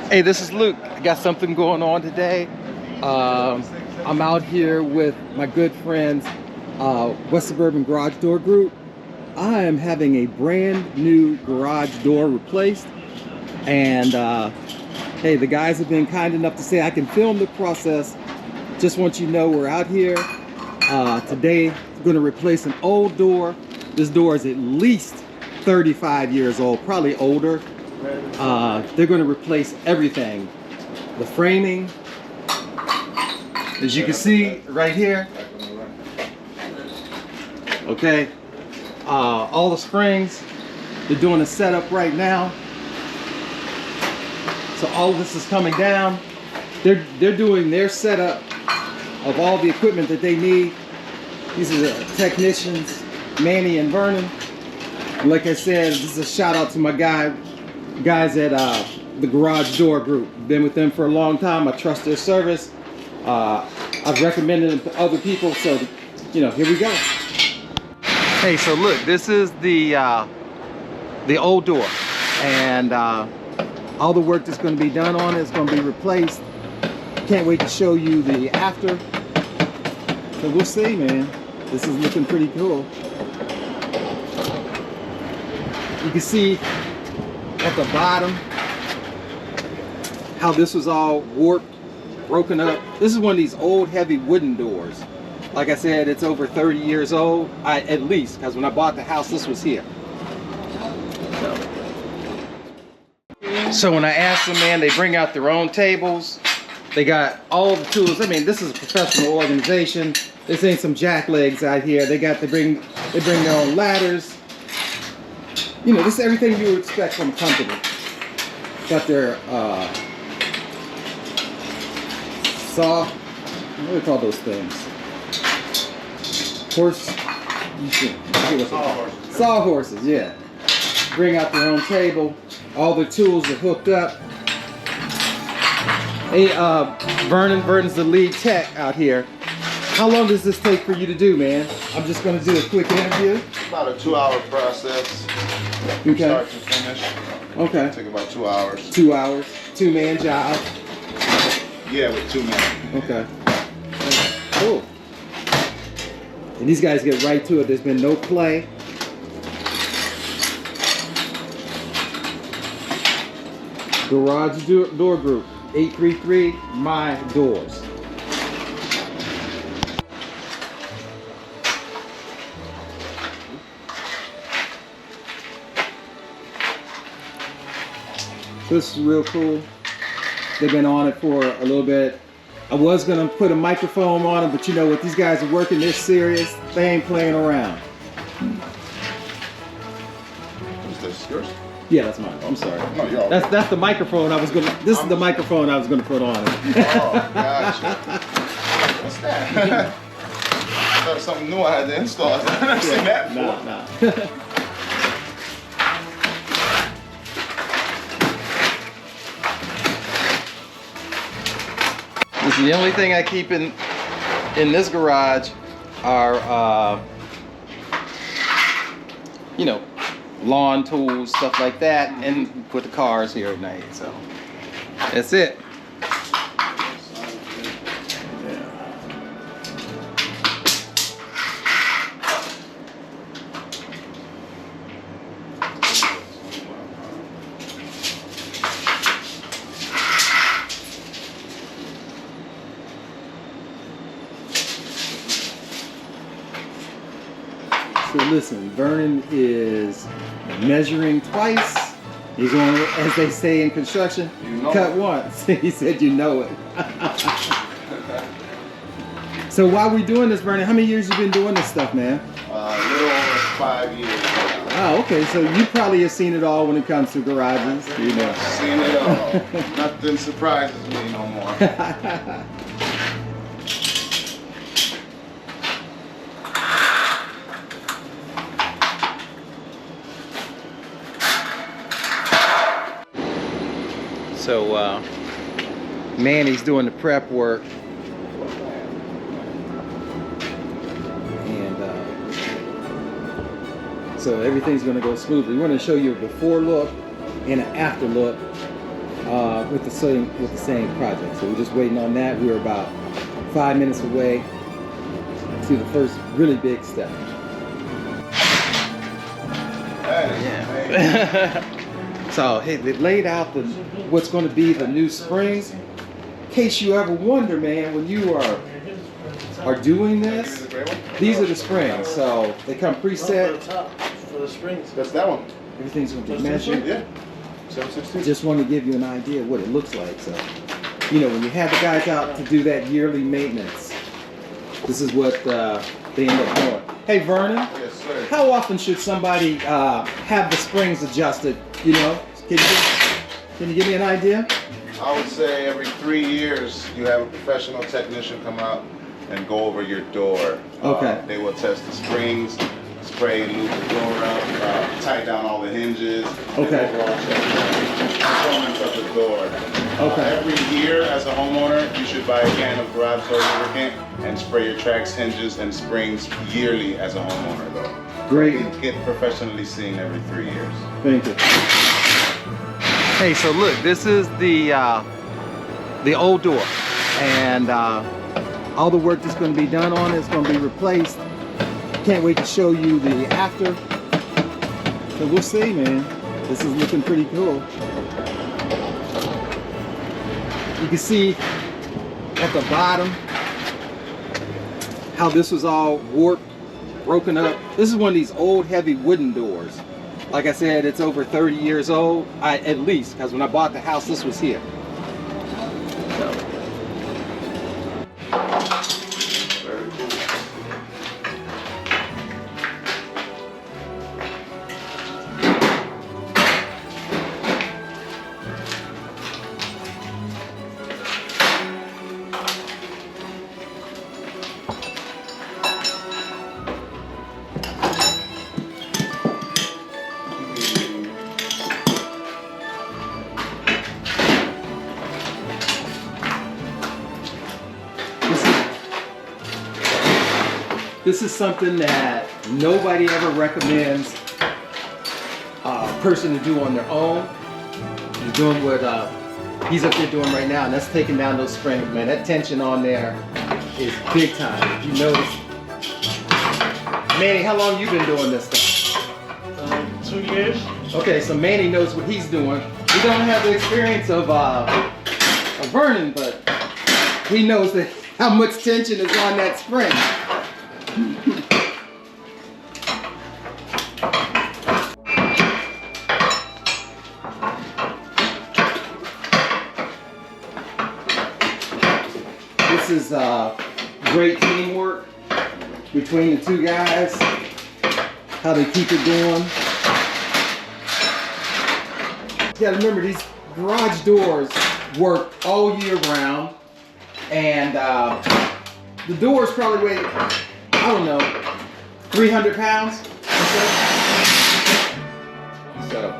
Hey, this is Luke. I got something going on today. I'm out here with my good friends, West Suburban Garage Door Group. I am having a brand new garage door replaced, and hey, the guys have been kind enough to say I can film the process. Just want you to know we're out here today. We're going to replace an old door. This door is at least 35 years old, probably older. They're going to replace everything. The framing, as you can see right here. Okay. All the springs. They're doing a setup right now. So all of this is coming down. They're doing their setup of all the equipment that they need. These are the technicians, Manny and Vernon. And like I said, this is a shout out to my guys at the Garage Door Group. Been with them for a long time. I trust their service. I've recommended them to other people. So, you know, here we go. Hey, so look, this is the old door, and all the work that's going to be done on it is going to be replaced. Can't wait to show you the after. So we'll see, man. This is looking pretty cool. You can see at the bottom how this was all warped, broken up. This is one of these old heavy wooden doors. Like I said, it's over 30 years old, at least, because when I bought the house, this was here. So when I asked them, man, they bring out their own tables. They got all the tools. I mean, this is a professional organization. This ain't some jacklegs out here. They bring their own ladders. You know, this is everything you would expect from a company. Got their saw. What do they call those things? Saw horses, yeah. Bring out their own table. All the tools are hooked up. Hey, Vernon's the lead tech out here. How long does this take for you to do, man? I'm just going to do a quick interview. About a 2-hour process. Okay. Start to finish. Okay. Take about 2 hours. 2 hours. 2-man job. Yeah, with 2 men. Okay. Cool. And these guys get right to it. There's been no play. Garage Door Group, 833 My Doors. This is real cool. They've been on it for a little bit. I was gonna put a microphone on them, but you know what? These guys are working. They're serious. They ain't playing around. What's this? Yours? Yeah, that's mine. I'm sorry. No, you're all That's the microphone I was gonna. This is the microphone I was gonna put on it. Oh, gotcha. What's that? I thought it was something new I had to install. I've never seen that before. Nah. This is the only thing I keep in this garage are you know, lawn tools, stuff like that, and put the cars here at night. So that's it. So listen, Vernon is measuring twice. He's going, as they say in construction, cut once. He said, you know it. So while we're doing this, Vernon, how many years you been doing this stuff, man? A little over 5 years now. Oh, okay. So you probably have seen it all when it comes to garages. You know. Seen it all. Nothing surprises me no more. So Manny's doing the prep work, and so everything's going to go smoothly. We're going to show you a before look and an after look with the same project. So we're just waiting on that. We're about 5 minutes away to the first really big step. Yeah. So hey, they laid out what's going to be the new springs. In case you ever wonder, man, when you are doing this, these are the springs. So they come preset. For the springs. That's that one. Everything's going to be measured. Yeah. 716. Just want to give you an idea of what it looks like. So, you know, when you have the guys out to do that yearly maintenance, this is what they end up doing. Hey, Vernon. Yes, sir. How often should somebody have the springs adjusted? You know, can you give me an idea? I would say every 3 years you have a professional technician come out and go over your door. Okay. They will test the springs, spray and lube the door up, tighten down all the hinges. Okay. And overall check the performance of the door. Okay. Every year as a homeowner, you should buy a can of garage door lubricant and spray your tracks, hinges, and springs yearly as a homeowner though. Great. Get professionally seen every 3 years. Thank you. Hey, so look, this is the old door, and all the work that's going to be done on it is going to be replaced. Can't wait to show you the after. So we'll see, man. This is looking pretty cool. You can see at the bottom how this was all warped, broken up. This is one of these old heavy wooden doors. Like I said, it's over 30 years old, at least, because when I bought the house, this was here. So. Very cool. This is something that nobody ever recommends a person to do on their own. You're doing what he's up there doing right now, and that's taking down those springs, man. That tension on there is big time. If you notice. Manny, how long you been doing this stuff? 2 years. Okay, so Manny knows what he's doing. He don't have the experience of Vernon, but he knows that how much tension is on that spring. This is great teamwork between the two guys, how they keep it going. You gotta remember, these garage doors work all year round, and the doors probably weigh, I don't know, 300 pounds or so.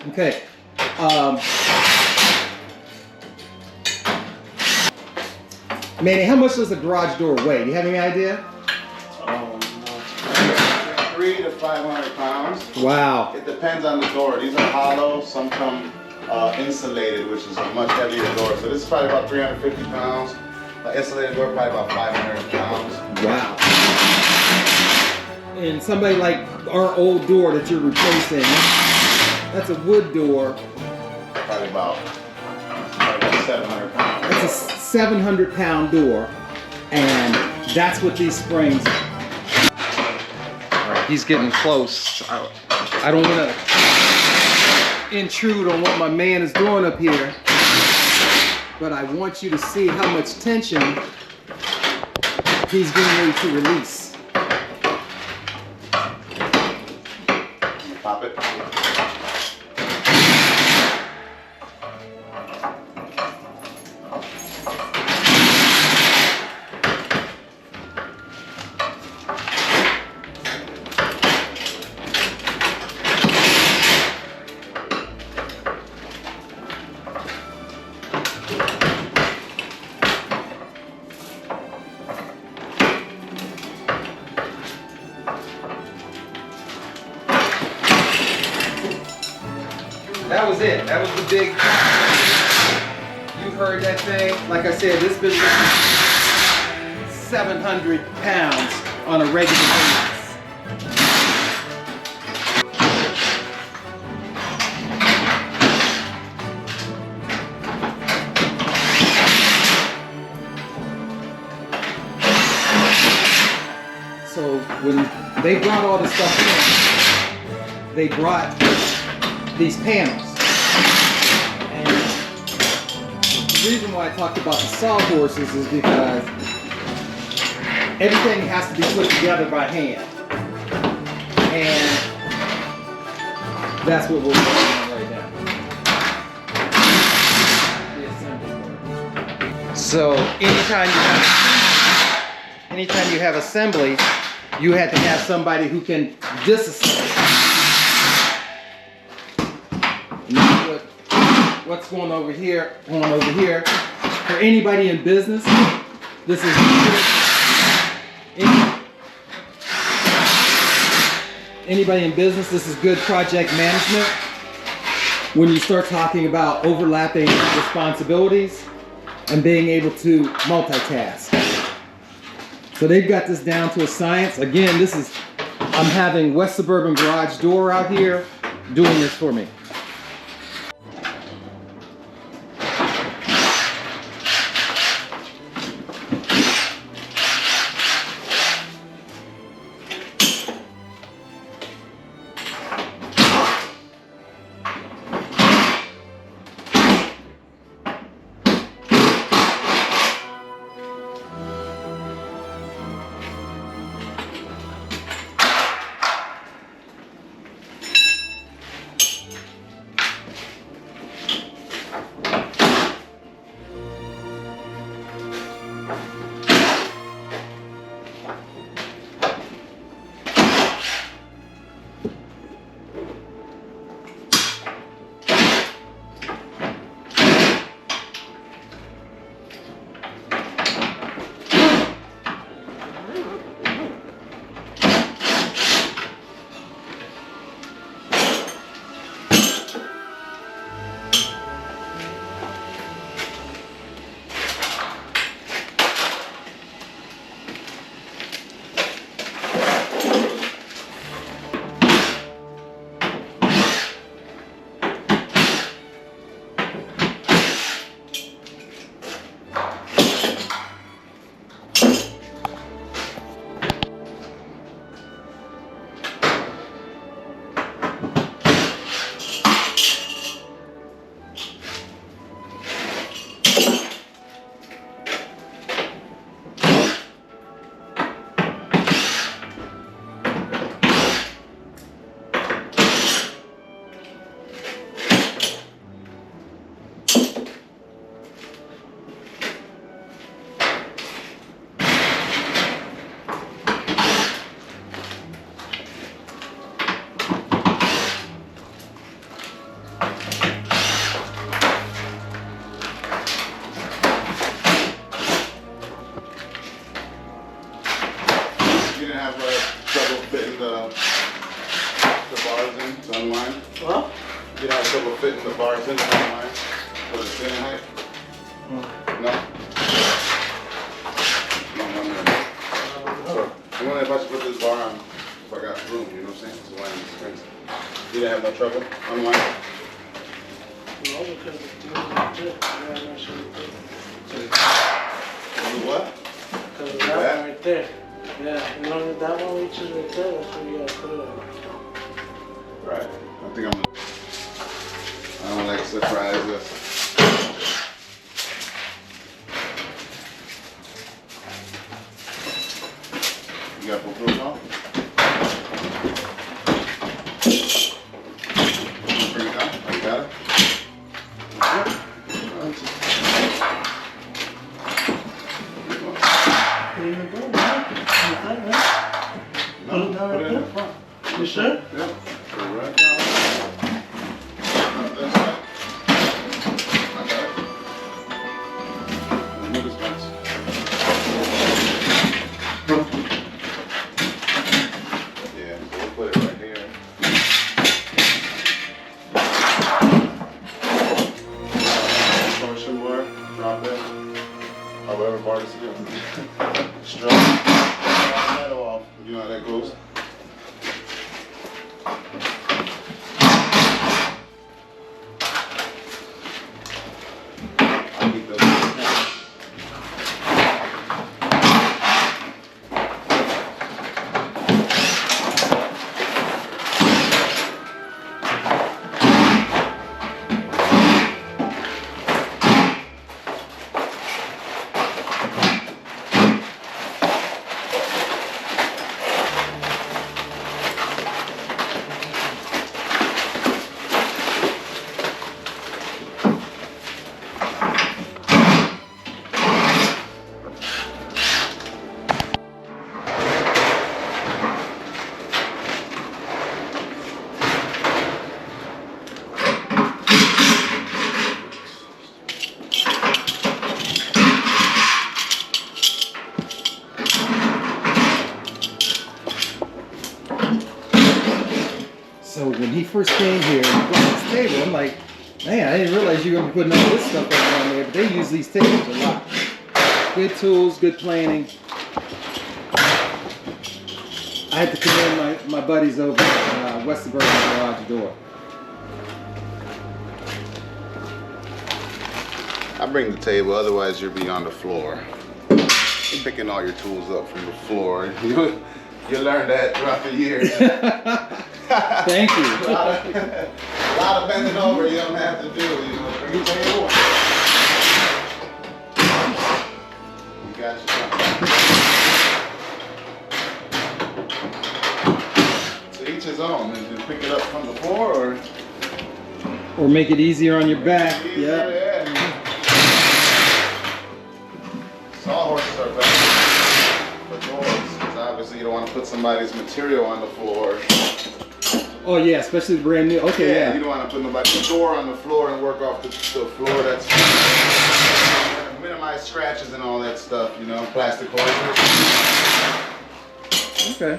Okay. Manny, how much does a garage door weigh? Do you have any idea? 300 to 500 pounds. Wow. It depends on the door. These are hollow. Some come insulated, which is a much heavier door. So this is probably about 350 pounds. Insulated door, probably about 500 pounds. Wow. And somebody like our old door that you're replacing, that's a wood door. Probably about 700 pounds. That's a 700-pound door, and that's what these springs. All right, he's getting close. I don't want to intrude on what my man is doing up here, but I want you to see how much tension he's getting ready to release. Pop it. that was it. That was the big. You heard that thing. Like I said, this business is 700 pounds on a regular basis. So when they brought all this stuff in, they brought these panels. And the reason why I talked about the sawhorses is because everything has to be put together by hand. And that's what we're working on right now. The assembly part. So anytime you have assembly, you had to have somebody who can disassemble. And what's going over here, for anybody in business, this is anybody in business, this is good project management. When you start talking about overlapping responsibilities and being able to multitask. So they've got this down to a science. Again, I'm having West Suburban Garage Door out here doing this for me. What? You have trouble fitting the bars in line for the ceiling height? No? So, I wonder if I should put this bar on, if I got room, you know what I'm saying? So why these springs? You didn't have no trouble unwinding? No, because it's not sure. What? Because of that one right there. Yeah, you know that one reaches right there, that's where you gotta put it on. Right. I think I don't like surprises. You got both those off? Bring it down. Oh, you got it? Put it in the door, right? No, put it in the front. You sure? Yep. Put it right down. That's right. I got it. Move this box. Yeah, so we'll put it right here. So when he first came here and he brought this table, I'm like, man, I didn't realize you were gonna be putting all this stuff up on there. But they use these tables a lot. Good tools, good planning. I had to commend my buddies over at West Suburban Garage Door. I bring the table, otherwise you'll be on the floor. You're picking all your tools up from the floor. You learn that throughout the years. Thank you. A lot of bending over you don't have to do. You know, bring a table. You got your So each his own. Is you pick it up from the floor Or make it easier on your back. Yeah. Yeah. Sawhorses are better for doors, because obviously you don't want to put somebody's material on the floor. Oh yeah, especially the brand new. Okay, You yeah. don't want to put nobody's door on the floor and work off the floor. That's minimize scratches and all that stuff, you know, plastic horsers. Okay.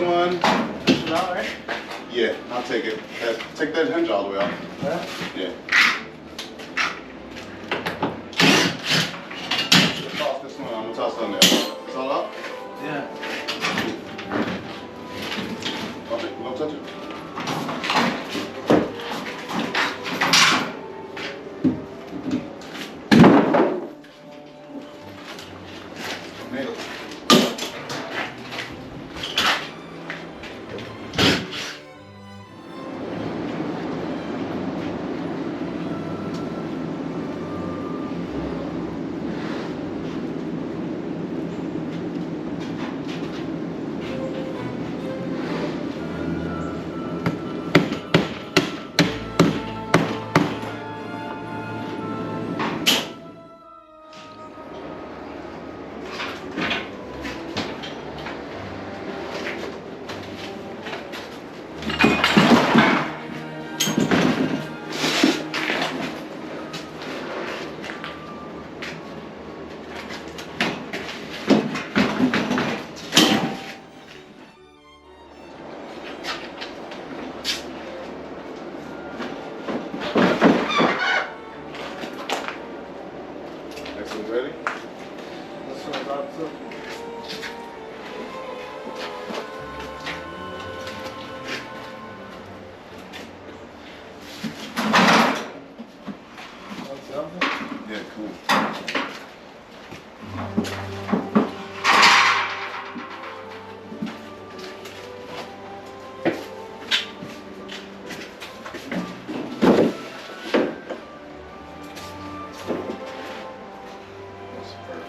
One. All right. Yeah, I'll take it. Take that hinge all the way off. Yeah. Yeah. Toss this one. I'm gonna toss it on there. It's all up? Yeah. Okay, don't touch it. Made it. Next one's ready? This one's up too. That's up. Yeah, cool. That's perfect.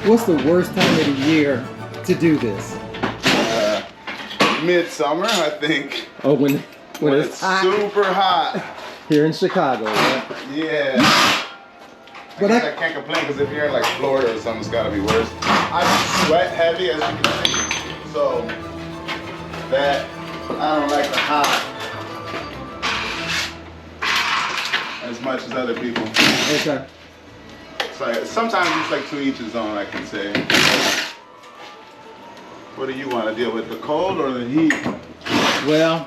what's the worst time of the year to do this? Midsummer, I think. Oh, when it's hot super hot. here in Chicago, right? Yeah. But I can't complain because if you're in like Florida or something, it's gotta be worse. I sweat heavy, as you can see. So that I don't like the hot as much as other people. Okay. So sometimes it's like to each his own, I can say. What do you want to deal with, the cold or the heat? Well,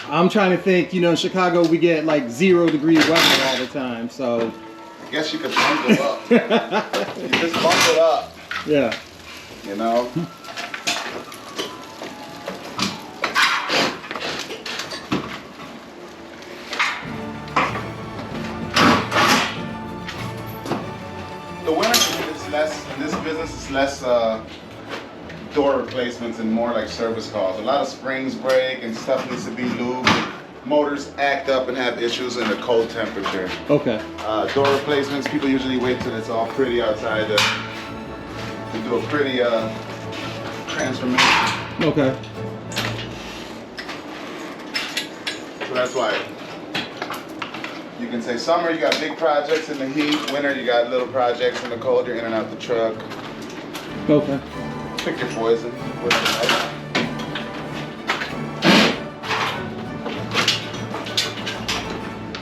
I'm trying to think, you know, in Chicago we get like 0-degree weather all the time, so. I guess you could bump it up. You just bump it up. Yeah. You know? The winter is less, in this business, it's less door replacements and more like service calls. A lot of springs break and stuff needs to be lubed. Motors act up and have issues in the cold temperature. Okay. Door replacements, people usually wait till it's all pretty outside to do a pretty transformation. Okay. So that's why you can say summer you got big projects in the heat, winter you got little projects in the cold, you're in and out the truck. Okay. Pick your poison.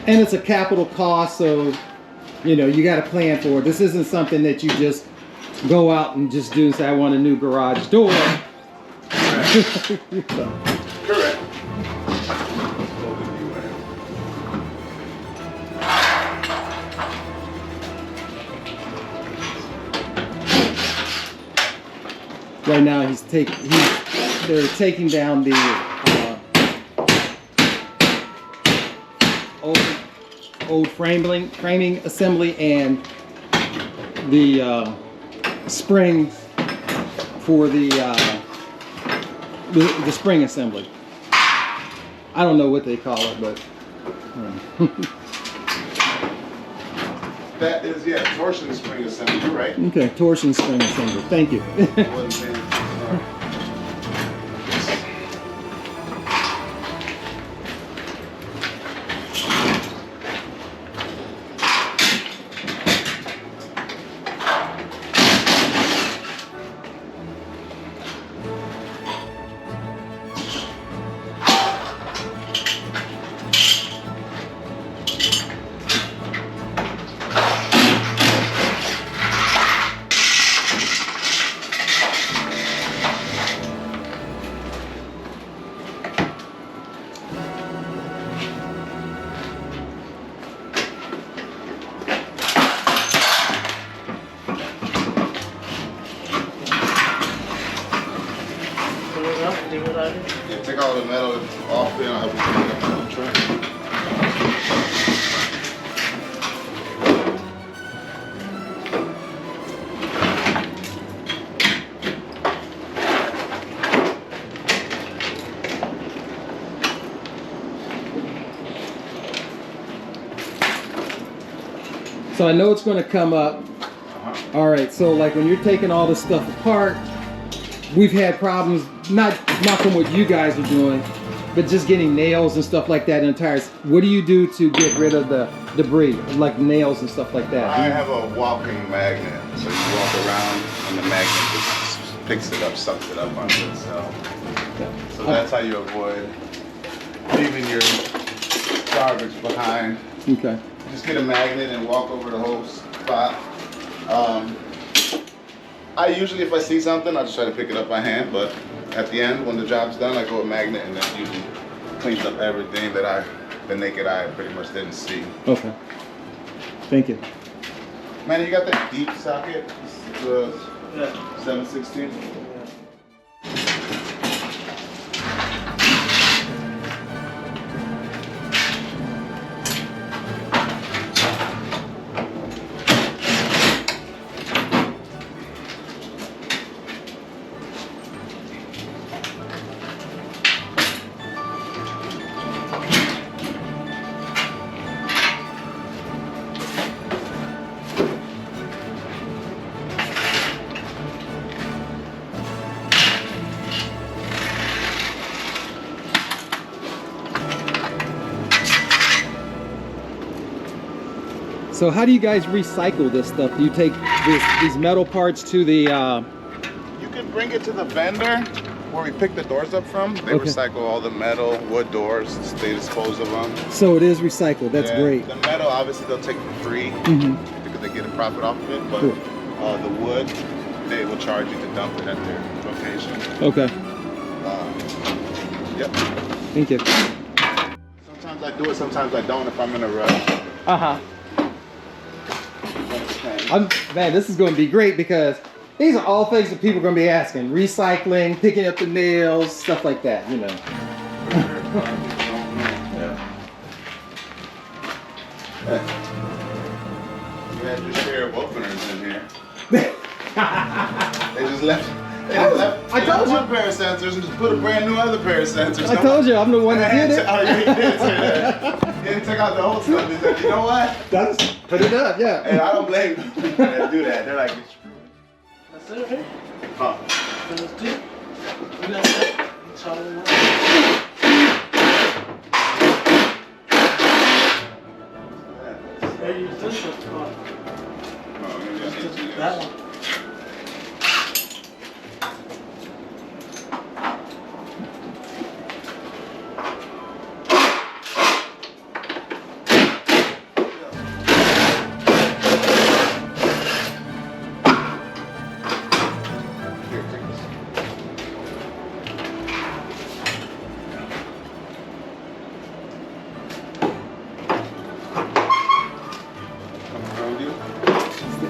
And it's a capital cost, so you know you got to plan for it. This isn't something that you just go out and just do and say, I want a new garage door. Correct. Right now they're taking down the old framing assembly and the springs for the spring assembly. I don't know what they call it, but that is, yeah, torsion spring assembly, you're right. okay, torsion spring assembly. Thank you. Yeah, take all the metal off there and I'll have to put it on the truck. So I know it's going to come up. All right, so like when you're taking all this stuff apart, we've had problems, not from what you guys are doing, but just getting nails and stuff like that in tires. What do you do to get rid of the debris, like nails and stuff like that? I have a walking magnet, so you walk around and the magnet just picks it up, sucks it up onto itself. So that's how you avoid leaving your garbage behind. Okay. Just get a magnet and walk over the whole spot. I usually, if I see something, I'll just try to pick it up by hand, but at the end, when the job's done, I go with magnet and that usually cleans up everything that the naked eye pretty much didn't see. Okay. Thank you. Man, you got that deep socket? The 716? So how do you guys recycle this stuff? Do you take these metal parts to the... You can bring it to the vendor where we pick the doors up from. They recycle all the metal, wood doors, they dispose of them. So it is recycled, that's great. The metal, obviously, they'll take for free because they get a profit off of it, but the wood, they will charge you to dump it at their location. Okay. Yep. Thank you. Sometimes I do it, sometimes I don't if I'm in a rush. Uh-huh. Man, this is going to be great because these are all things that people are going to be asking. Recycling, picking up the nails, stuff like that, you know. You had your share of openers in here. They just left. I told you. One pair of sensors and just put a brand new other pair of sensors. I told you, I'm the one that did it. Oh, you did say that. You didn't take out the old stuff. He said, you know what? Put it up, yeah. And I don't blame them that do that. They're like, you're screwed. That's it, okay? Huh. That's it. You got that? That's all I want. Hey, use this one. Oh, maybe I need to use That one.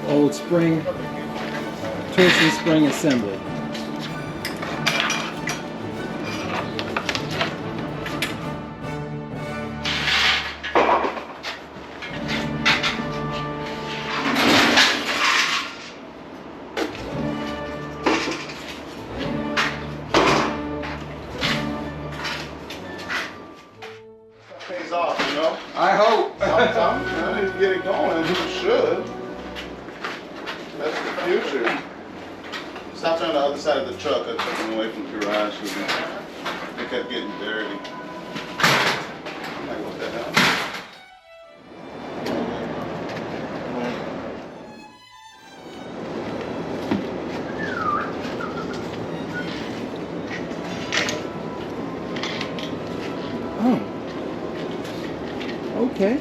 Old spring, torsion spring assembly. Pays off, you know? I hope. Sometimes, if you get it going, you should. That's the future. Stop on the other side of the truck. I took them away from the garage. They kept getting dirty. I'm like, what the hell? Oh. Okay.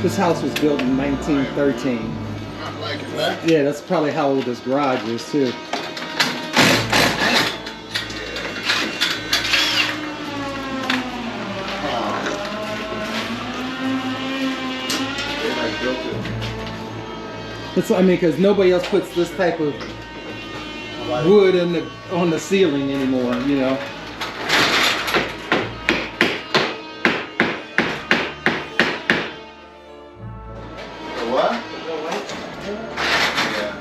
This house was built in 1913. Not liking that. Yeah, that's probably how old this garage is too. It's, I mean, because nobody else puts this type of wood on the ceiling anymore, you know. What? Yeah.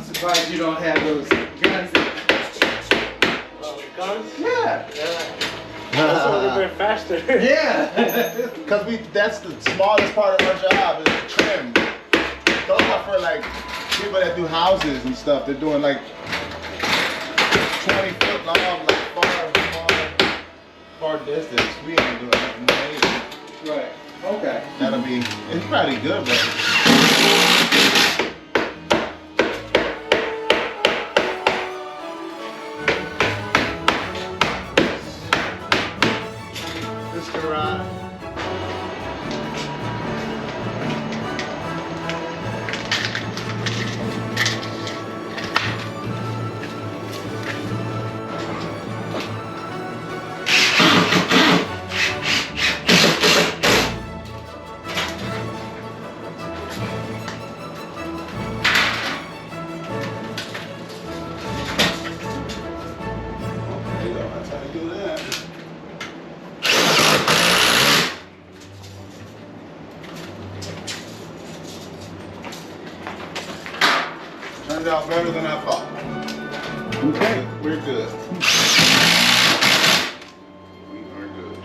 Surprised you don't have those guns. Guns? Yeah. That's a little bit faster. Yeah. Because that's the smallest part of our job is the trim. Those are for like people that do houses and stuff. They're doing like 20 foot long, like far distance. We ain't doing nothing amazing. Right. Okay. That'll be, it's probably good, but. Turned out better than I thought. Okay. We're good. We are good.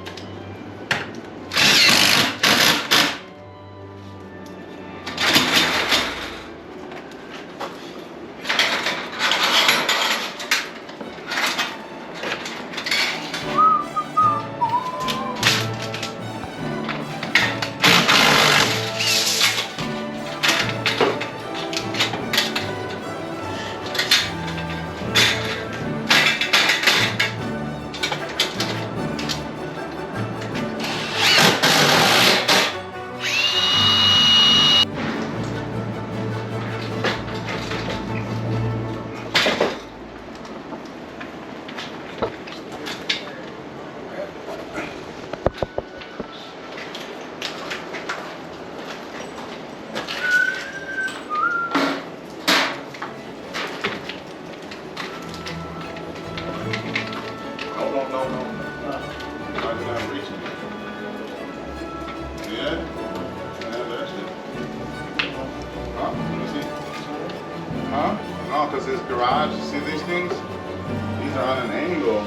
Huh? No, because this garage, you see these things? These are on an angle.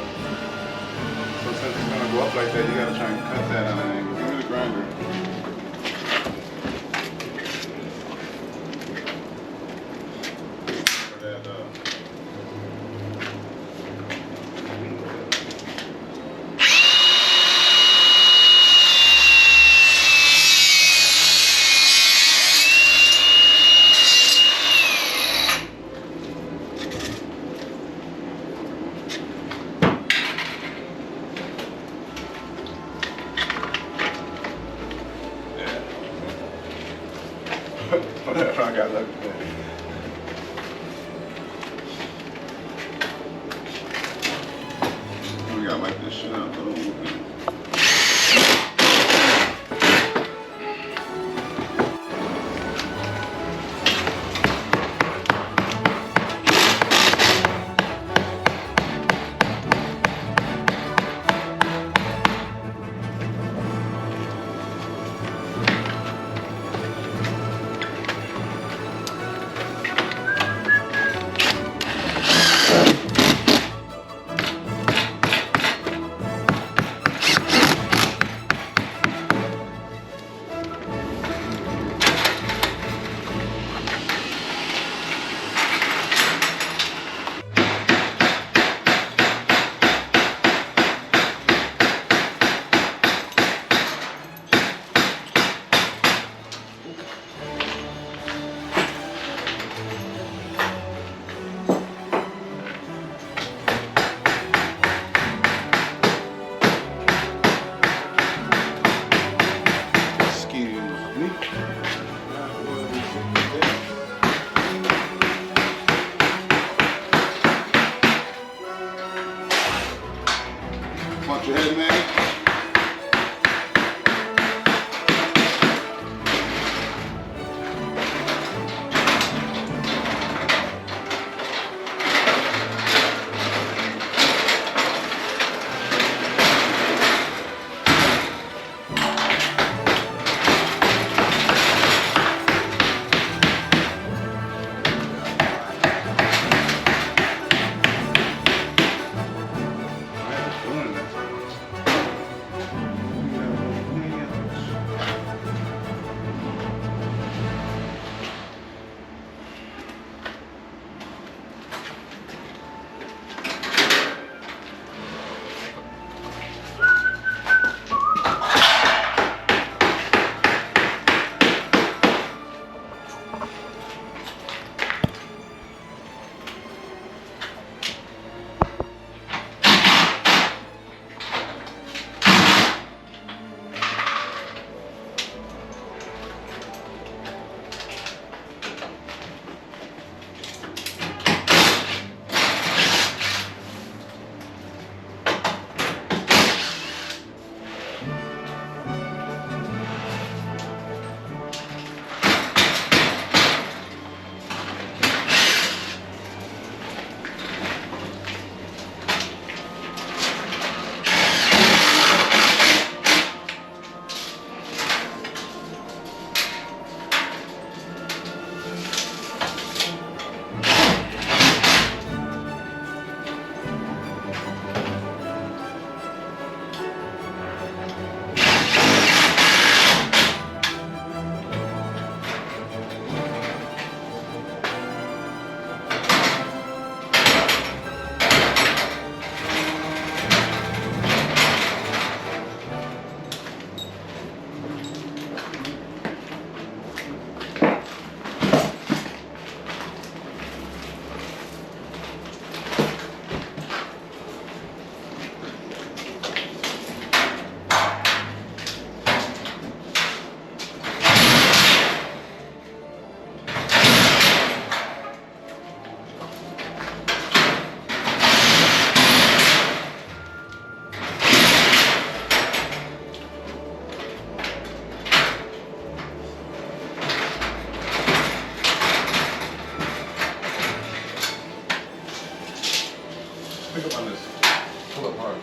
So since it's going to go up like that, you got to try and cut that on an angle. Give me the grinder. That, whatever, I got lucky. We got like this shit out though.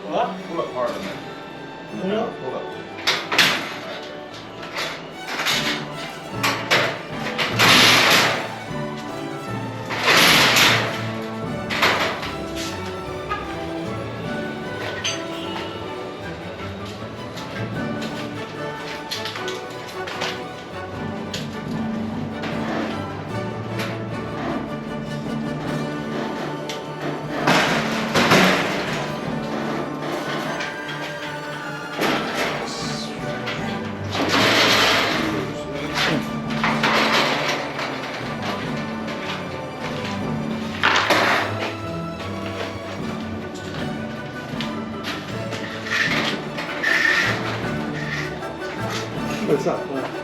What? Pull up harder, man. Pull up? Pull up. What's up?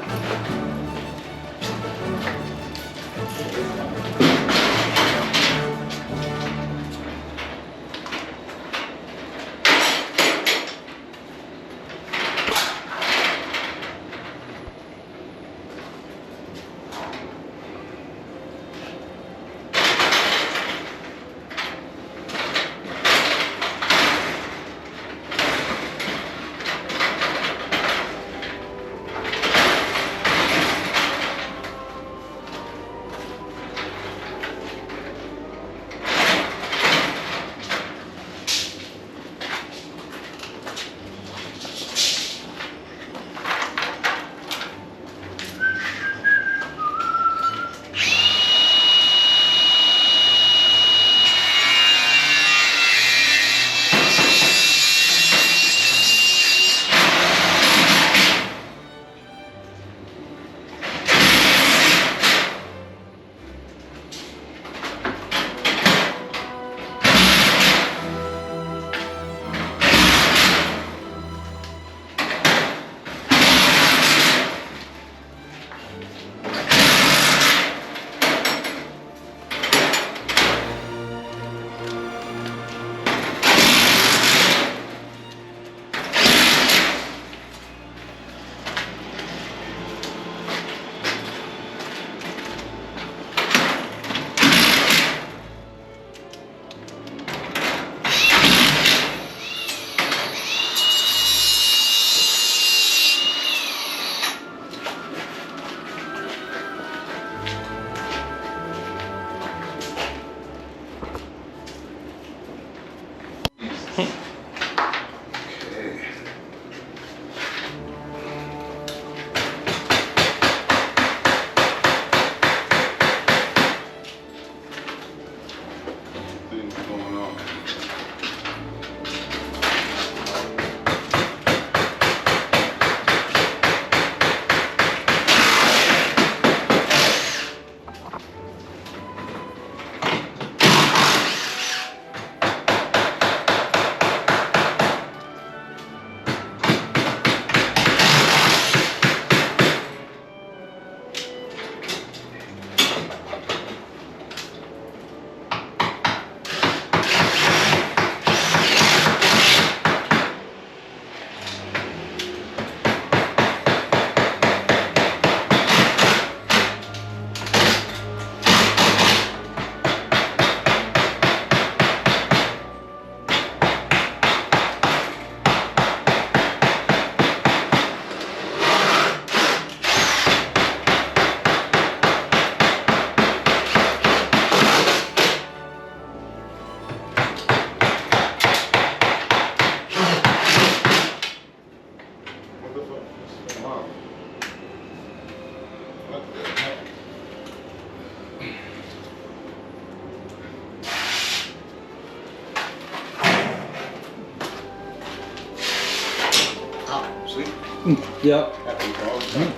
Yep. Happens all the time.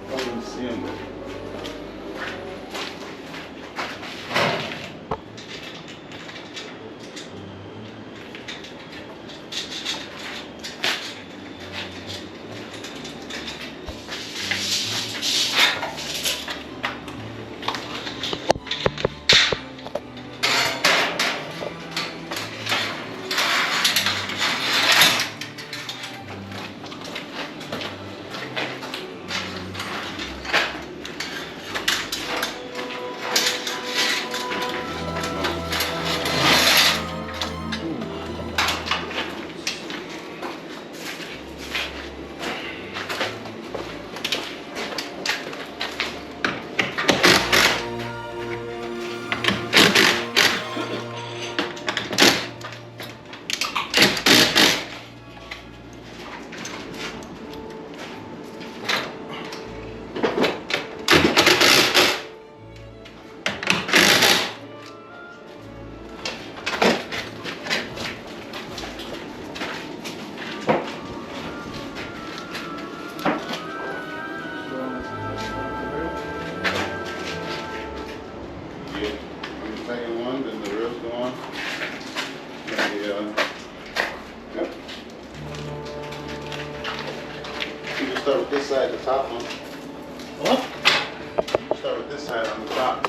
Don't even see him there. top one. What? Start with this side on the top.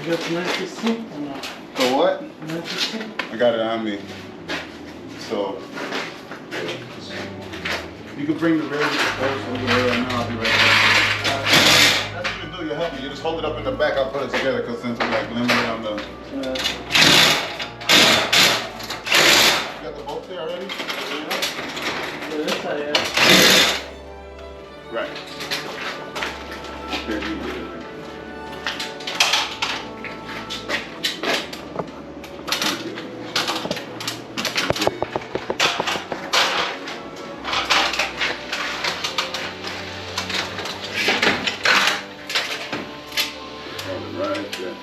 You got the 916 or not? So what? 916? I got it on me. So you can bring the rear post over here right now. I'll be right back. That's what you do. You help me. You just hold it up in the back. I'll put it together because since we're like limited on the. You got the bolt there already? Yeah, this side, yeah. Right. Here you go. Right there.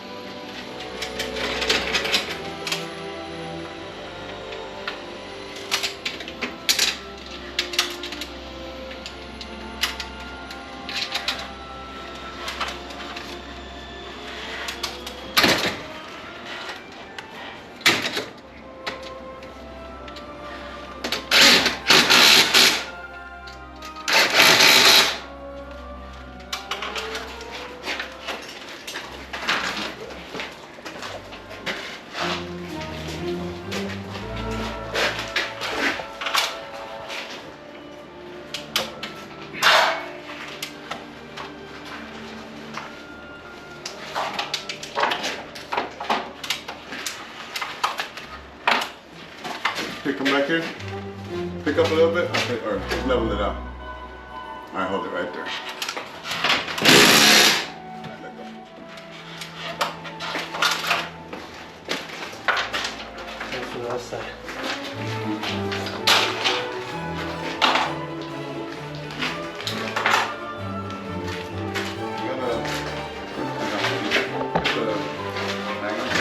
Okay, come back here. Pick up a little bit, okay, or level it out. All right, hold it right there. Let go. That's the last side. You gotta get the magnet.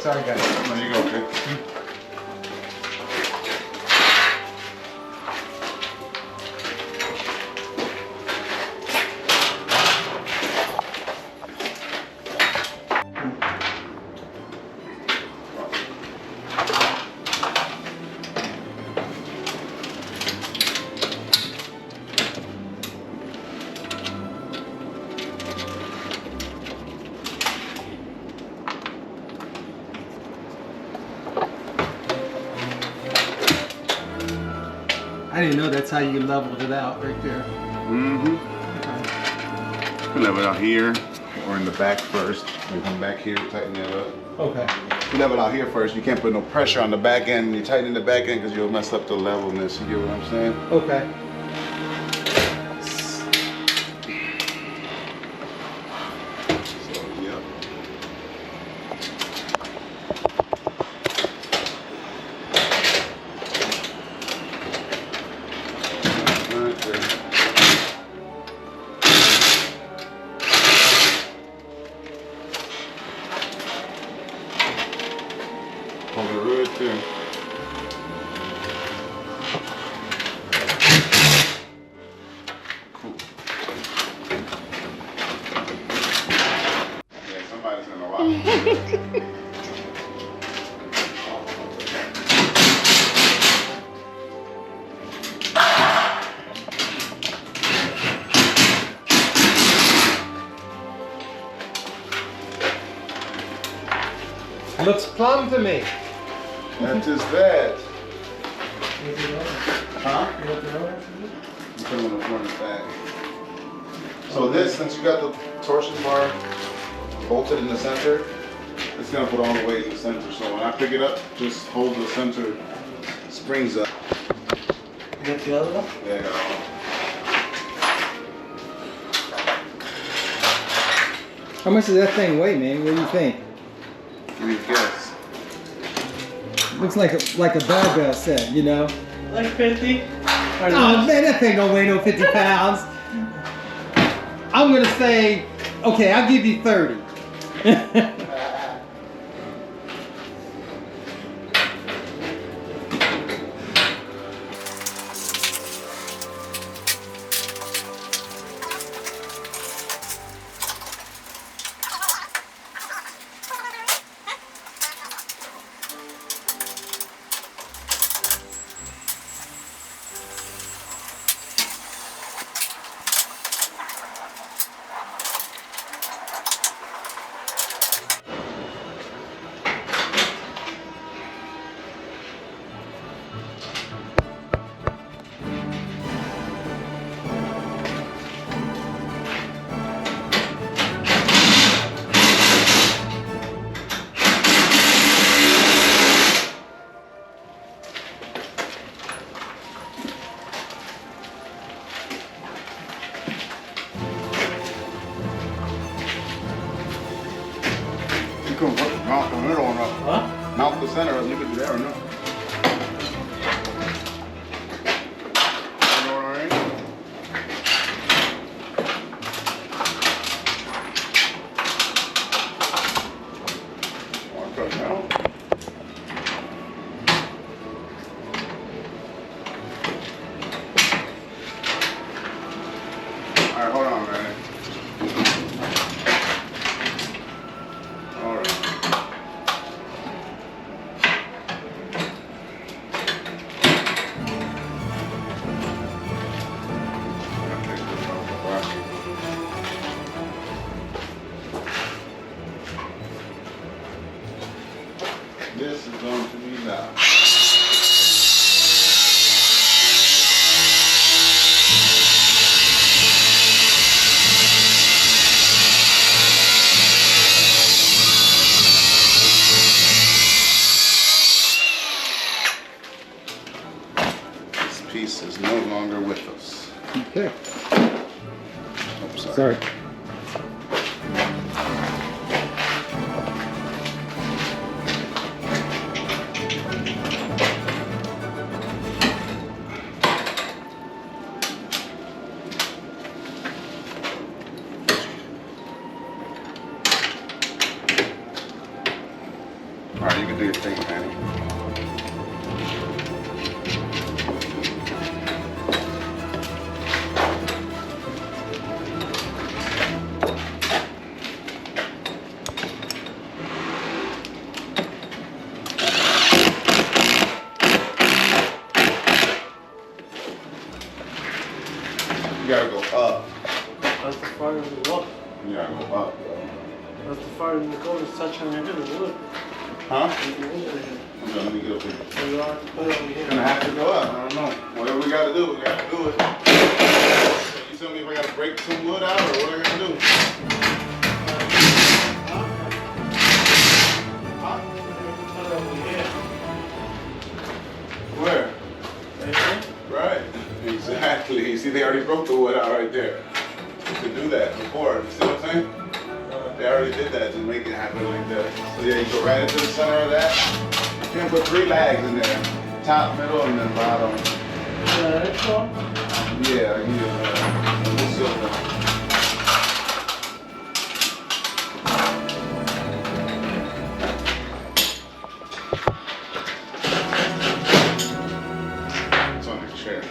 Sorry, guys. There you go, okay. I didn't know that's how you leveled it out right there. Mm-hmm. Level it out here or in the back first. You come back here, tighten it up. Okay. You level it out here first. You can't put no pressure on the back end. You tighten the back end because you'll mess up the levelness. You get what I'm saying? Okay. So, yep. Right there. Hold it right there. Cool. Yeah, somebody's gonna watch. Looks plumb to me. That is that. You got the roller. Huh? You got the roller? You put them on the front and back. So this, since you got the torsion bar bolted in the center, it's gonna put all the weight in the center. So when I pick it up, just hold the center springs up. You got the other one? Yeah, I got all. How much does that thing weigh, man? What do you think? Give me a guess. Looks like a barbell set, you know? Like 50? Oh man, that thing don't weigh no 50 pounds. I'm gonna say, okay, I'll give you 30. You can mount the middle one up. Huh? Mount the center and leave it there or no? You know what I mean? Want to cut it down? Alright, hold on, man. Alright. This is going to be loud. This piece is no longer with us. Okay. Oh, Sorry. Alright, you can do your thing, man. You gotta go up. That's the fire in the wall. You gotta go up, bro. That's the fire in the goal is touching the wood. Huh? The wood over here. Okay, let me get up here. So you have to put it over here. Gonna have to go up. I don't know. Whatever we gotta do, we gotta do it. You tell me if I gotta break some wood out or what I gotta do. Huh? Put it over here. Where? Right here. Right. Exactly. You see, they already broke the wood out right there. To do that before. You see what I'm saying? They already did that to make it happen like that. So yeah, you go right into the center of that. You can put 3 lags in there. Top, middle, and then bottom. This one. Yeah, we'll seal that. It's on the chair.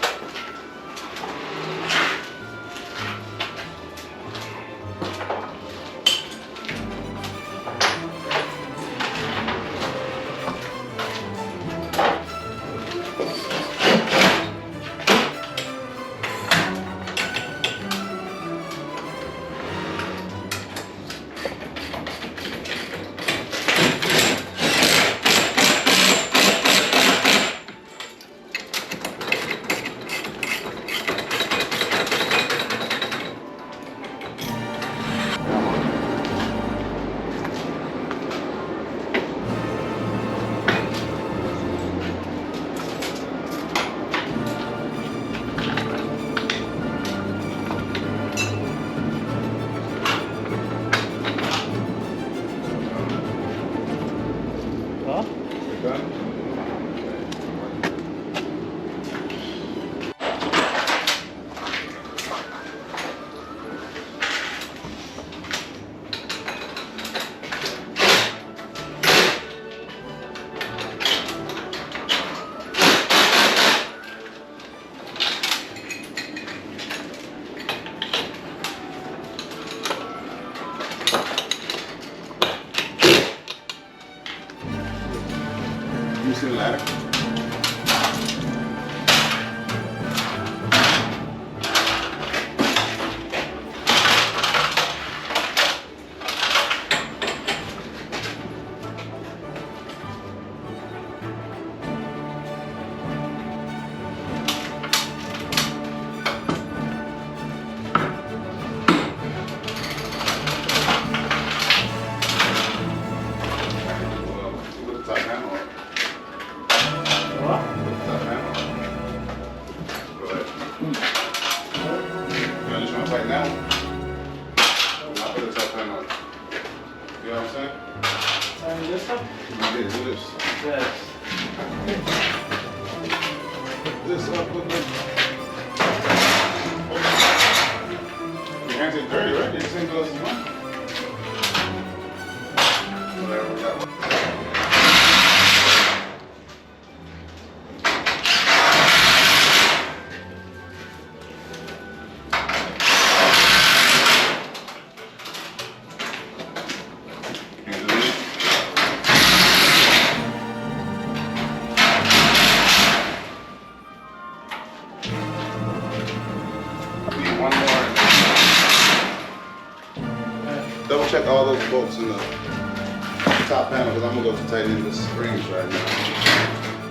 Yes. This up with the... Your hands ain't dirty, right? You're the same gloves as mine. Whatever, we got one. One more. Double check all those bolts in the top panel because I'm gonna go to tighten in the springs right now.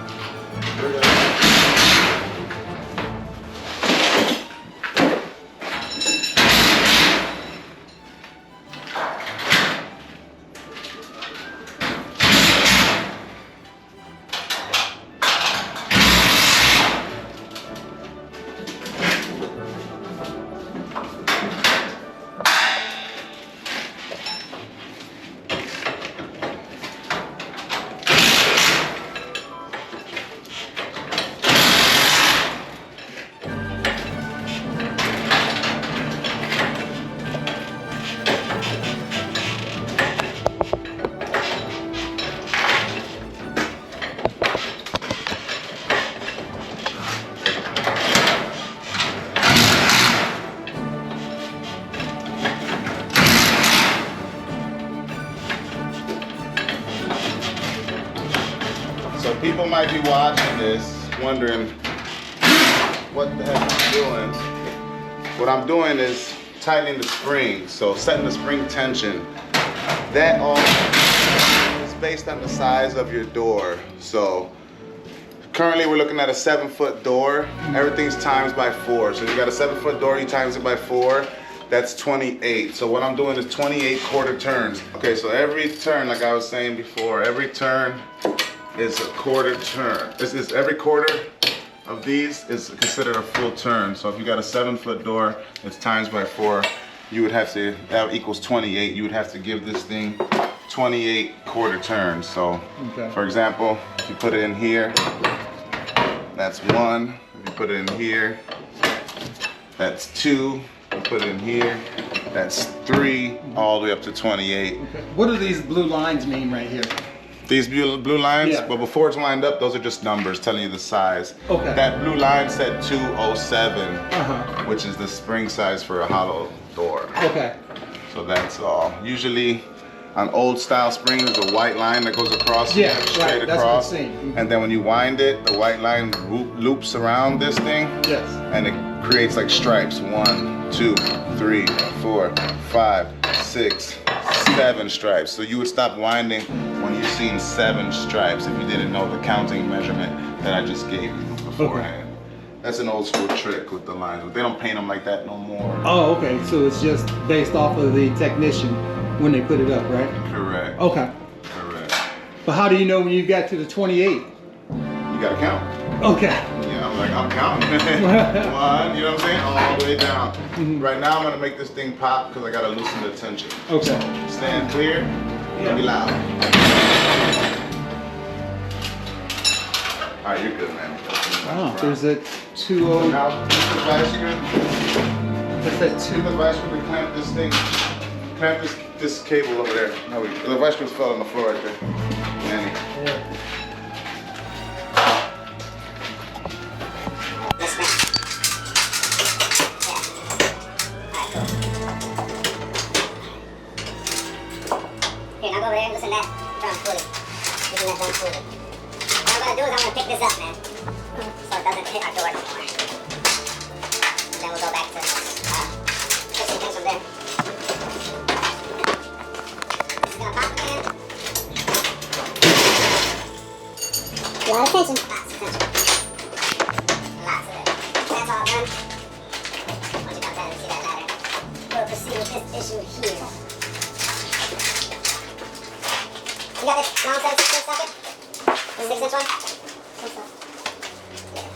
So people might be watching this wondering what the heck I'm doing. What I'm doing is tightening the spring, so setting the spring tension. That all is based on the size of your door. So currently we're looking at a 7-foot door. Everything's times by 4. So you got a 7-foot door, you times it by 4. That's 28. So what I'm doing is 28 quarter turns. Okay, so every turn, like I was saying before, every turn is a quarter turn. Every quarter of these is considered a full turn. So if you got a 7-foot door, it's times by 4. You would have to, that equals 28. You would have to give this thing 28 quarter turns. So for example, if you put it in here, that's 1. If you put it in here, that's 2. If you put it in here, that's 3, all the way up to 28. What do these blue lines mean right here? These blue lines, Yeah. but before it's lined up, those are just numbers telling you the size. Okay. That blue line said 207, Uh-huh. which is the spring size for a hollow door. Okay. So that's all. Usually on old style springs, there's a white line that goes across Yeah, here, right, straight that's what I'm across. saying. And then when you wind it, the white line loops around this thing. Yes. And it creates like stripes. 1, 2, 3, 4, 5, 6, 7 stripes. So you would stop winding when you've seen 7 stripes if you didn't know the counting measurement that I just gave you beforehand. That's an old school trick with the lines, but they don't paint them like that no more. Oh, okay. So it's just based off of the technician when they put it up, right? Correct. Okay. Correct. But how do you know when you got to the 28? You gotta count. Okay. Yeah, I'm counting. 1, you know what I'm saying? All the way down. Right now I'm gonna make this thing pop because I gotta loosen the tension. Okay. Stand clear, yeah. Be loud. All right, you're good, man. Oh, there's a 2-0. Now, use the vice grip. That's that Use 2. the vice grip to clamp this thing. Clamp this cable over there. No, the vice grip fell on the floor right there. Manny. Here, now go over there and loosen that drum fully. Loosen that drum fully. What I'm gonna do is I'm gonna pick this up, man. So it doesn't hit our door anymore. And then we'll go back to fixing things from there. This is gonna pop, man. A lot of tension. Lots of tension. Lots of it. That's all done. Once you got that and see that ladder, we'll proceed with this issue here. You got this long set of 6-inch socket? The 6-inch one? Think so. Yeah.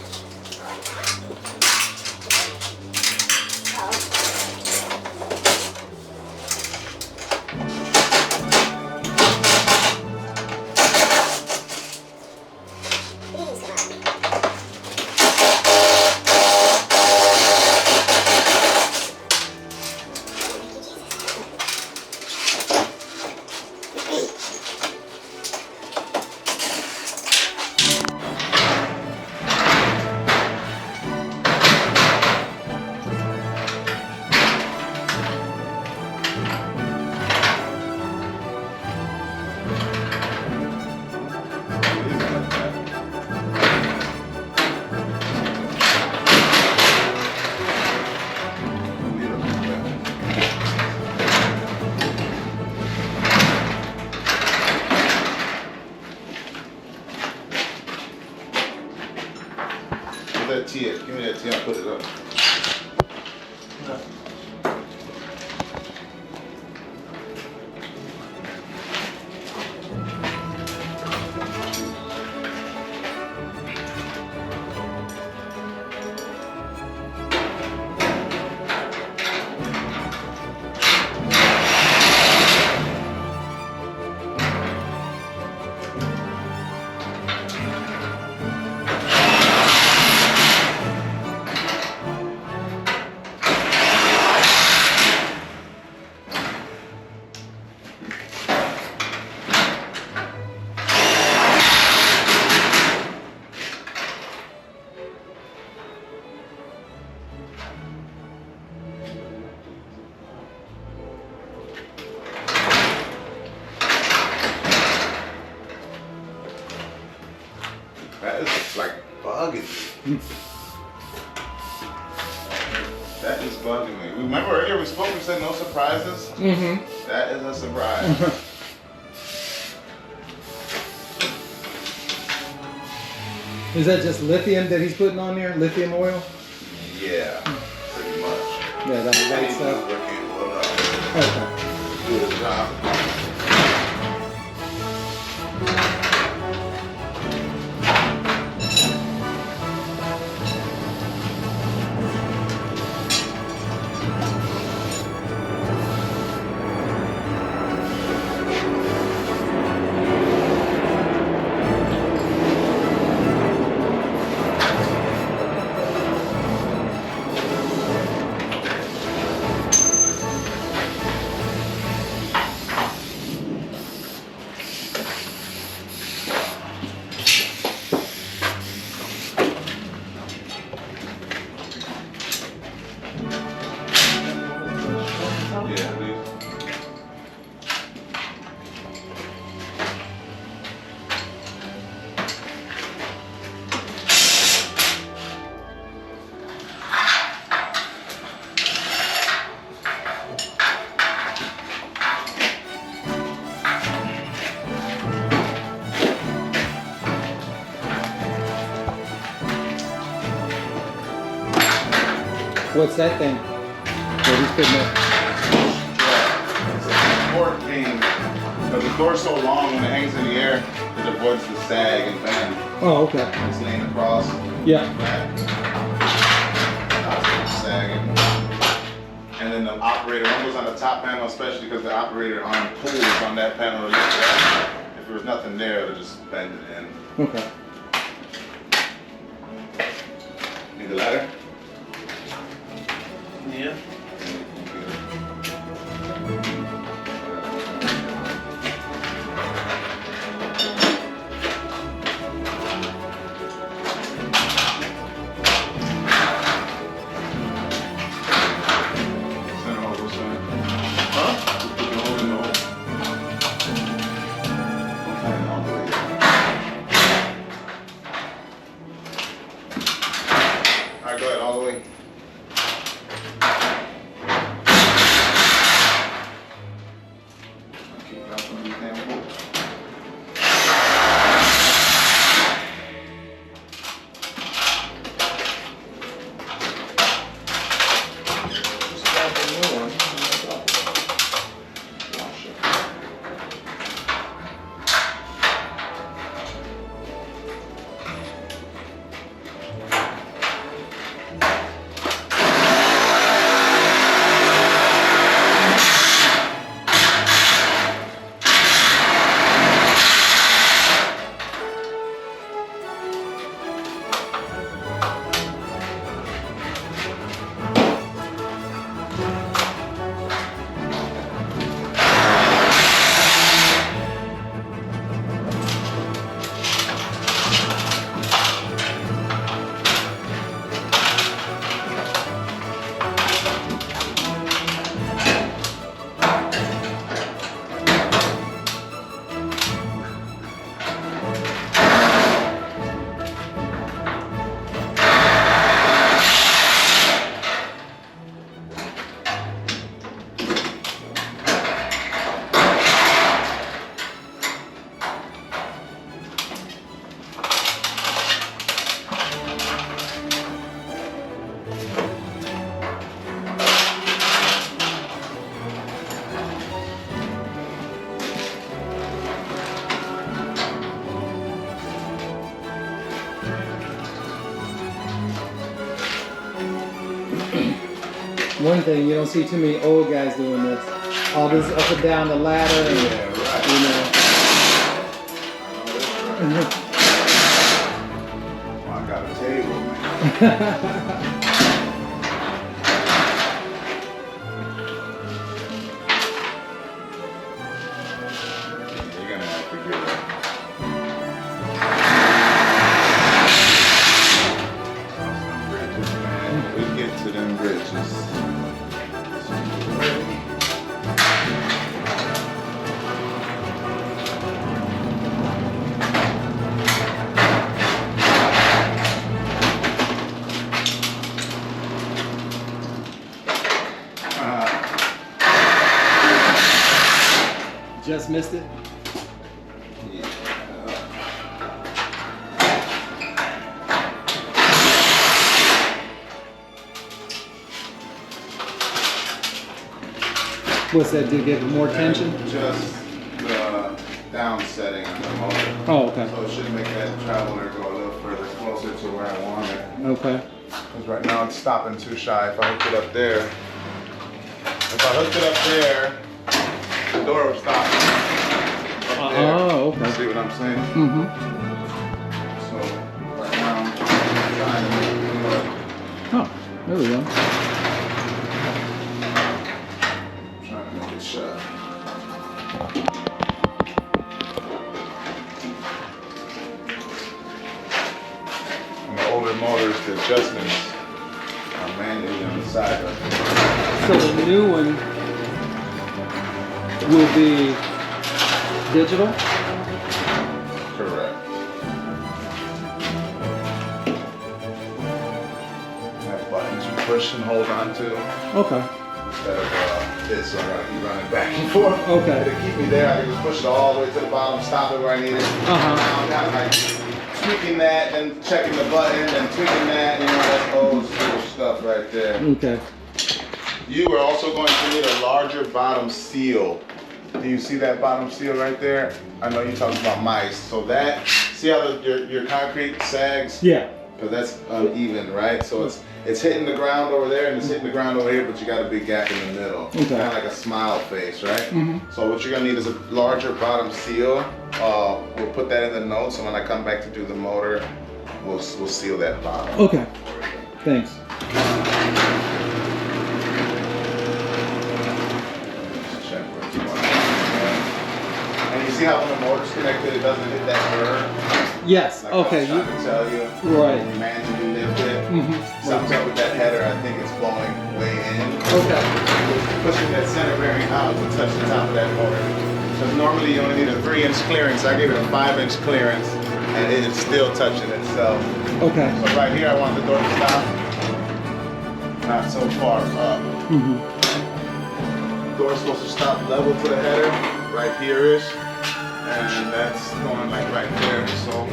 bugging me. That is bugging me. Remember earlier we spoke, we said no surprises? Mm-hmm. That is a surprise. Is that just lithium that he's putting on there? Lithium oil? Yeah, pretty much. Yeah, that's Any right stuff. lubricant will Okay. do the job. Yeah, please. What's that thing? What he's putting up? It's a support beam. Because the door's so long when it hangs in the air, it avoids the sag and bend. Oh, okay. It's laying across. Yeah. Sagging. And then the operator, one goes on the top panel, especially because the operator arm pulls on that panel. If there was nothing there, it'll just bend it in. Okay. Need the ladder? Yeah. Center hole, center. Huh? Put the hole in the hole. Don't tighten all the way down. Alright, go ahead, all the way. Keep it up on these damn holes. Just got the new one. Wash it. One thing, you don't see too many old guys doing this. All this up and down the ladder, and, Yeah, right. you know. I know that's right. Well, I got a table, man. You're gonna have to get some bridges, man. We get to them bridges. Just missed it. Yeah. What's that do? Get more tension? Just the down setting on the motor. Oh, okay. So it should make that traveler go a little further closer to where I want it. Okay. Because right now it's stopping too shy. If I hook it up there, the door would stop. Up there. Oh, okay. See what I'm saying? Mm-hmm. So right now I'm trying to make it work. Oh, there we go. Trying to make it shut. On the older motors, the adjustments are manually on the side of it. So the new one will be digital? Correct. Have buttons you push and hold on to Okay. instead of this, so I gotta keep running back and forth. Okay. It'll keep me there. I can just push it all the way to the bottom, stop it where I need it. Uh-huh. Now I'm kind of like tweaking that, then checking the button, then tweaking that. You know, that's old school stuff right there. Okay. You are also going to need a larger bottom seal. Do you see that bottom seal right there? I know you're talking about mice. So that, see how your concrete sags? Yeah. Because that's uneven, right? So it's hitting the ground over there and it's hitting the ground over here, but you got a big gap in the middle. Okay. Kind of like a smile face, right? Mm-hmm. So what you're gonna need is a larger bottom seal. We'll put that in the notes, so when I come back to do the motor, we'll seal that bottom. Okay. Thanks. Check where it's going. And you see how when the motor's connected, it doesn't hit that burr? Yes. Like Okay. I was trying to tell you. Right. You manually lift it. Mm-hmm. Something's up with that header. I think it's blowing way in. Okay. Pushing that center bearing out to touch the top of that motor. Because normally you only need a 3-inch clearance. I gave it a 5-inch clearance, and it is still touching itself. Okay. So right here, I want the door to stop. Not so far up. Mm-hmm. Door's supposed to stop level to the header, right here-ish. And that's going like right there, so.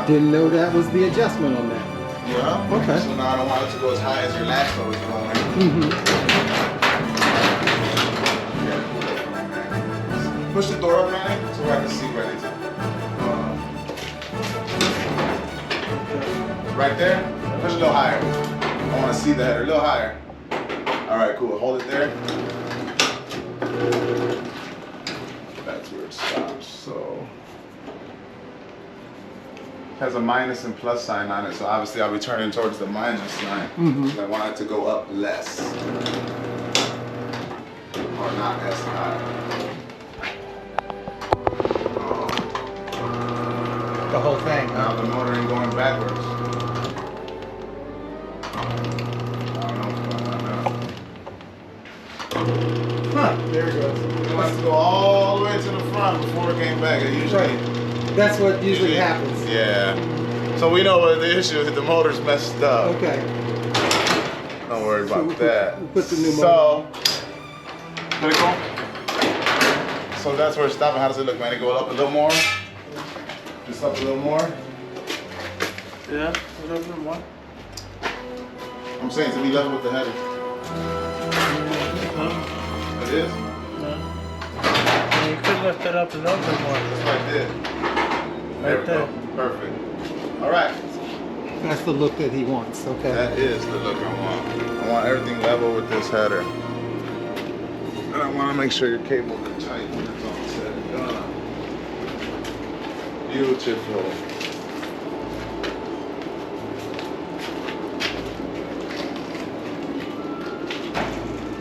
Didn't know that was the adjustment on that. Yeah. Okay. So now I don't want it to go as high as your last one was going. Mm-hmm. Push the door up, man, so I can see where it is. Right there. Push a little higher. I want to see the header a little higher. All right, cool. Hold it there. That's where it stops. So has a minus and plus sign on it, so obviously I'll be turning towards the minus sign. Mm-hmm. I want it to go up less, or not as high. The whole thing. Now the motor ain't going backwards. I don't know what's going on now. Huh. There it goes. It wants to go all the way to the front before it came back. It usually. That's what usually happens. Yeah. So we know what the issue is. The motor's messed up. Okay. Don't worry So about we'll that. put the new So, critical. So that's where it's stopping. How does it look, man? It go up a little more? Just up a little more? Yeah, a little bit more. I'm saying to be level with the header. No, It is? no. You could lift it up a little bit more. Just like this. There we go. Perfect. All right. That's the look that he wants. Okay. That is the look I want. I want everything level with this header. And I want to make sure your cables are tight when it's all said and done. Beautiful.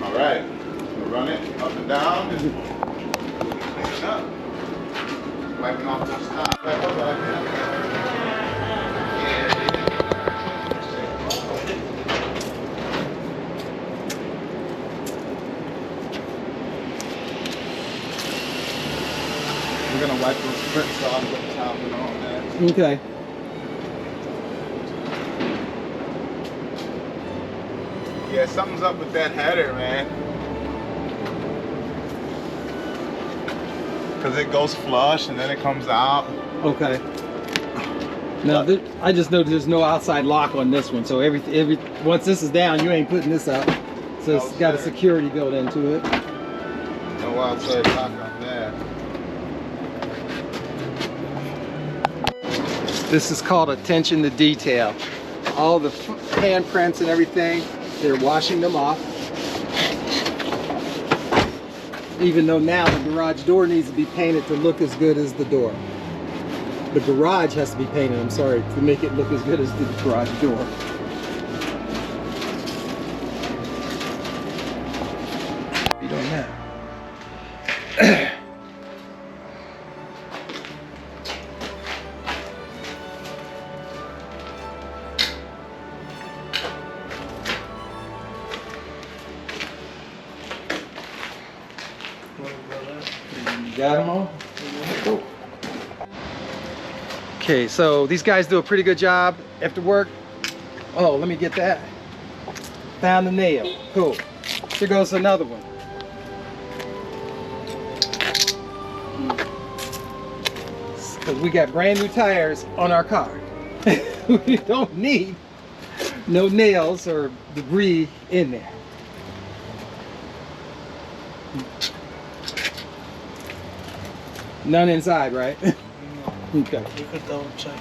All right. We'll run it up and down. And clean it up. Wiping off the top. Back up like that. We're gonna wipe those prints off with the top and all that. Okay. Yeah, something's up with that header, man. because it goes flush and then it comes out. Okay. Now, I just know there's no outside lock on this one, so once this is down, you ain't putting this up. So it's got a security built into it. No outside lock on that. This is called attention to detail. All the handprints and everything, they're washing them off. Even though now the garage door needs to be painted to look as good as the door. The garage has to be painted, I'm sorry, to make it look as good as the garage door. You don't know. You got them all? Cool. Okay, so these guys do a pretty good job after work. Oh, let me get that. Found the nail. Cool. Here goes another one. Because we got brand new tires on our car. We don't need no nails or debris in there. None inside, right? Okay. You could double check.